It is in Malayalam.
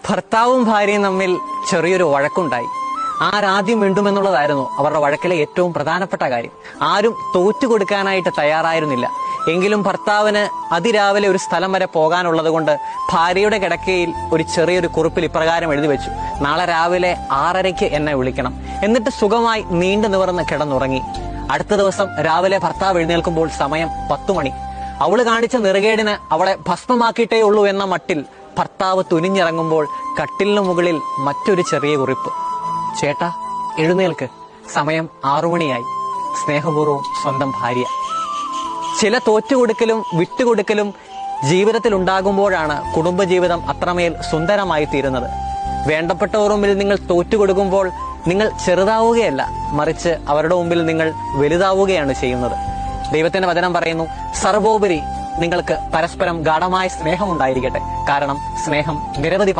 ഭർത്താവും ഭാര്യയും തമ്മിൽ ചെറിയൊരു വഴക്കുണ്ടായി. ആരാദ്യം മിണ്ടുമെന്നുള്ളതായിരുന്നു അവരുടെ വഴക്കിലെ ഏറ്റവും പ്രധാനപ്പെട്ട കാര്യം. ആരും തോറ്റുകൊടുക്കാനായിട്ട് തയ്യാറായിരുന്നില്ല. എങ്കിലും ഭർത്താവിന് അതിരാവിലെ ഒരു സ്ഥലം വരെ പോകാനുള്ളത് കൊണ്ട് ഭാര്യയുടെ കിടക്കയിൽ ഒരു ചെറിയൊരു കുറിപ്പിൽ ഇപ്രകാരം എഴുതി വെച്ചു: നാളെ രാവിലെ 6:30 എന്നെ വിളിക്കണം. എന്നിട്ട് സുഖമായി നീണ്ടു നിവർന്ന് കിടന്നുറങ്ങി. അടുത്ത ദിവസം രാവിലെ ഭർത്താവ് എഴുന്നേൽക്കുമ്പോൾ സമയം 10 മണി. അവള് കാണിച്ച നെറുകേടിന് അവളെ ഭസ്മമാക്കിയിട്ടേ ഉള്ളൂ എന്ന മട്ടിൽ ഭർത്താവ് തുനിഞ്ഞിറങ്ങുമ്പോൾ കട്ടിലിന് മുകളിൽ മറ്റൊരു ചെറിയ കുറിപ്പ്: ചേട്ടാ, എഴുന്നേൽക്ക്, സമയം 6 മണിയായി. സ്നേഹപൂർവ്വം, സ്വന്തം ഭാര്യ. ചില തോറ്റുകൊടുക്കലും വിട്ടുകൊടുക്കലും ജീവിതത്തിൽ ഉണ്ടാകുമ്പോഴാണ് കുടുംബജീവിതം അത്രമേൽ സുന്ദരമായി തീരുന്നത്. വേണ്ടപ്പെട്ടവർ മുമ്പിൽ നിങ്ങൾ തോറ്റുകൊടുക്കുമ്പോൾ നിങ്ങൾ ചെറുതാവുകയല്ല, മറിച്ച് അവരുടെ മുമ്പിൽ നിങ്ങൾ വലുതാവുകയാണ് ചെയ്യുന്നത്. ദൈവത്തിന്റെ വചനം പറയുന്നു, സർവോപരി നിങ്ങൾക്ക് പരസ്പരം ഗാഢമായ സ്നേഹം ഉണ്ടായിരിക്കട്ടെ. കാരണം സ്നേഹം നിരവധി